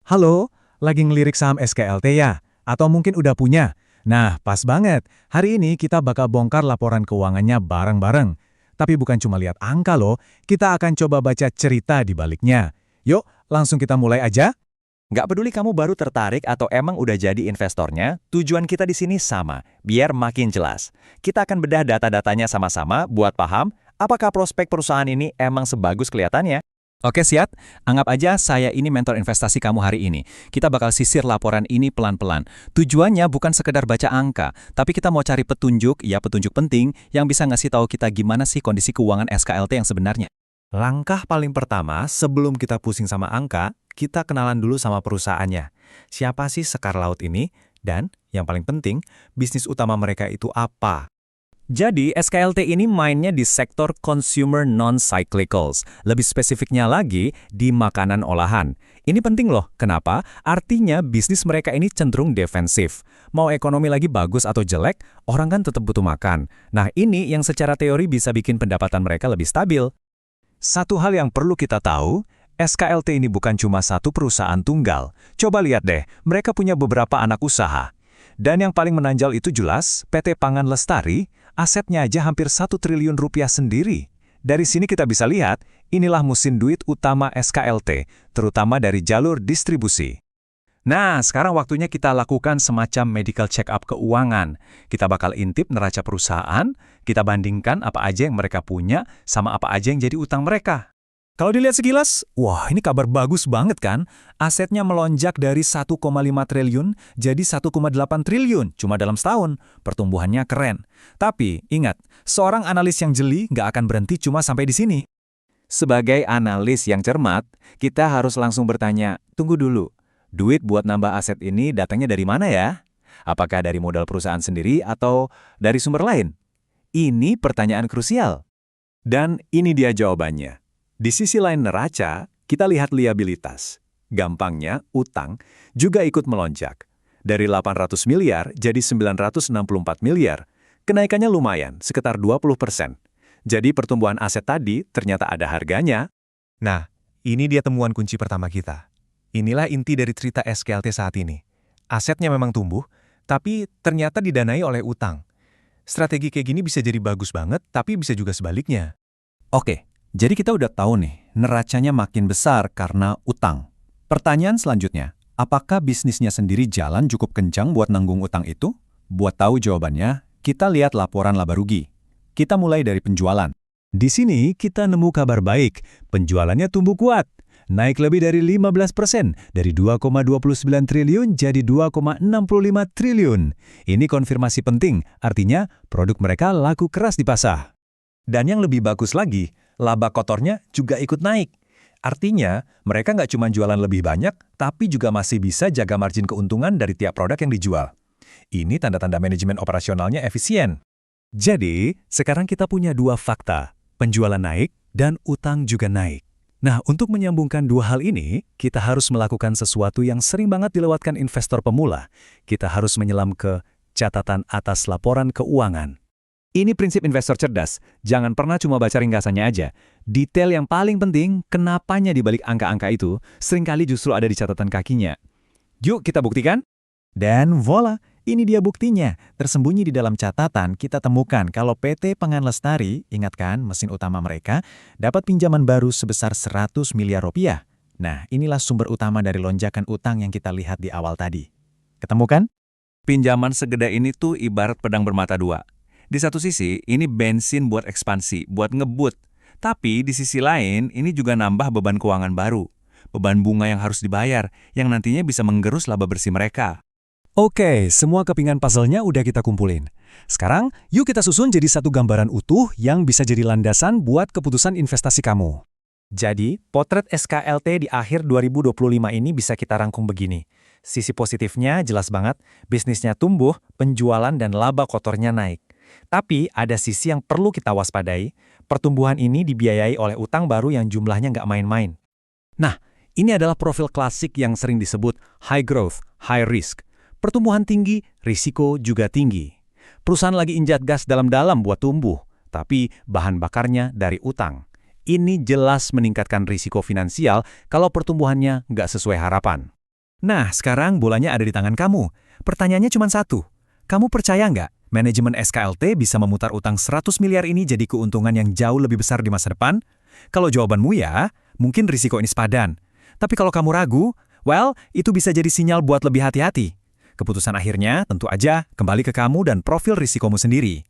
Halo, lagi ngelirik saham SKLT ya? Atau mungkin udah punya? Nah, pas banget. Hari ini kita bakal bongkar laporan keuangannya bareng-bareng. Tapi bukan cuma lihat angka loh, kita akan coba baca cerita di baliknya. Yuk, langsung kita mulai aja. Nggak peduli kamu baru tertarik atau emang udah jadi investornya, tujuan kita di sini sama, biar makin jelas. Kita akan bedah data-datanya sama-sama buat paham apakah prospek perusahaan ini emang sebagus kelihatannya. Oke, siap. Anggap aja saya ini mentor investasi kamu hari ini. Kita bakal sisir laporan ini pelan-pelan. Tujuannya bukan sekedar baca angka, tapi kita mau cari petunjuk, ya petunjuk penting, yang bisa ngasih tahu kita gimana sih kondisi keuangan SKLT yang sebenarnya. Langkah paling pertama, sebelum kita pusing sama angka, kita kenalan dulu sama perusahaannya. Siapa sih Sekar Laut ini? Dan, yang paling penting, bisnis utama mereka itu apa? Jadi, SKLT ini mainnya di sektor consumer non-cyclicals. Lebih spesifiknya lagi, di makanan olahan. Ini penting loh. Kenapa? Artinya bisnis mereka ini cenderung defensif. Mau ekonomi lagi bagus atau jelek, orang kan tetap butuh makan. Nah, ini yang secara teori bisa bikin pendapatan mereka lebih stabil. Satu hal yang perlu kita tahu, SKLT ini bukan cuma satu perusahaan tunggal. Coba lihat deh, mereka punya beberapa anak usaha. Dan yang paling menonjol itu jelas, PT Pangan Lestari, asetnya aja hampir 1 triliun rupiah sendiri. Dari sini kita bisa lihat, inilah mesin duit utama SKLT, terutama dari jalur distribusi. Nah, sekarang waktunya kita lakukan semacam medical check-up keuangan. Kita bakal intip neraca perusahaan, kita bandingkan apa aja yang mereka punya, sama apa aja yang jadi utang mereka. Kalau dilihat sekilas, wah ini kabar bagus banget kan? Asetnya melonjak dari 1,5 triliun jadi 1,8 triliun cuma dalam setahun. Pertumbuhannya keren. Tapi ingat, seorang analis yang jeli nggak akan berhenti cuma sampai di sini. Sebagai analis yang cermat, kita harus langsung bertanya, tunggu dulu, duit buat nambah aset ini datangnya dari mana ya? Apakah dari modal perusahaan sendiri atau dari sumber lain? Ini pertanyaan krusial. Dan ini dia jawabannya. Di sisi lain neraca, kita lihat liabilitas. Gampangnya, utang juga ikut melonjak. Dari 800 miliar jadi 964 miliar. Kenaikannya lumayan, sekitar 20%. Jadi pertumbuhan aset tadi ternyata ada harganya. Nah, ini dia temuan kunci pertama kita. Inilah inti dari cerita SKLT saat ini. Asetnya memang tumbuh, tapi ternyata didanai oleh utang. Strategi kayak gini bisa jadi bagus banget, tapi bisa juga sebaliknya. Oke. Jadi kita udah tahu nih, neracanya makin besar karena utang. Pertanyaan selanjutnya, apakah bisnisnya sendiri jalan cukup kencang buat nanggung utang itu? Buat tahu jawabannya, kita lihat laporan laba rugi. Kita mulai dari penjualan. Di sini kita nemu kabar baik, penjualannya tumbuh kuat. Naik lebih dari 15%, dari 2,29 triliun jadi 2,65 triliun. Ini konfirmasi penting, artinya produk mereka laku keras di pasar. Dan yang lebih bagus lagi, laba kotornya juga ikut naik. Artinya, mereka nggak cuma jualan lebih banyak, tapi juga masih bisa jaga margin keuntungan dari tiap produk yang dijual. Ini tanda-tanda manajemen operasionalnya efisien. Jadi, sekarang kita punya dua fakta, penjualan naik dan utang juga naik. Nah, untuk menyambungkan dua hal ini, kita harus melakukan sesuatu yang sering banget dilewatkan investor pemula. Kita harus menyelam ke catatan atas laporan keuangan. Ini prinsip investor cerdas, jangan pernah cuma baca ringkasannya aja. Detail yang paling penting, kenapanya di balik angka-angka itu, seringkali justru ada di catatan kakinya. Yuk kita buktikan. Dan voila, ini dia buktinya. Tersembunyi di dalam catatan, kita temukan kalau PT Pangan Lestari, ingat kan mesin utama mereka, dapat pinjaman baru sebesar 100 miliar rupiah. Nah, inilah sumber utama dari lonjakan utang yang kita lihat di awal tadi. Ketemu kan? Pinjaman segede ini tuh ibarat pedang bermata dua. Di satu sisi, ini bensin buat ekspansi, buat ngebut. Tapi di sisi lain, ini juga nambah beban keuangan baru. Beban bunga yang harus dibayar, yang nantinya bisa menggerus laba bersih mereka. Oke, semua kepingan puzzle-nya udah kita kumpulin. Sekarang, yuk kita susun jadi satu gambaran utuh yang bisa jadi landasan buat keputusan investasi kamu. Jadi, potret SKLT di akhir 2025 ini bisa kita rangkum begini. Sisi positifnya jelas banget, bisnisnya tumbuh, penjualan dan laba kotornya naik. Tapi ada sisi yang perlu kita waspadai, pertumbuhan ini dibiayai oleh utang baru yang jumlahnya nggak main-main. Nah, ini adalah profil klasik yang sering disebut high growth, high risk. Pertumbuhan tinggi, risiko juga tinggi. Perusahaan lagi injak gas dalam-dalam buat tumbuh, tapi bahan bakarnya dari utang. Ini jelas meningkatkan risiko finansial kalau pertumbuhannya nggak sesuai harapan. Nah, sekarang bolanya ada di tangan kamu. Pertanyaannya cuma satu. Kamu percaya nggak manajemen SKLT bisa memutar utang 100 miliar ini jadi keuntungan yang jauh lebih besar di masa depan? Kalau jawabanmu ya, mungkin risiko ini sepadan. Tapi kalau kamu ragu, well, itu bisa jadi sinyal buat lebih hati-hati. Keputusan akhirnya tentu aja kembali ke kamu dan profil risikomu sendiri.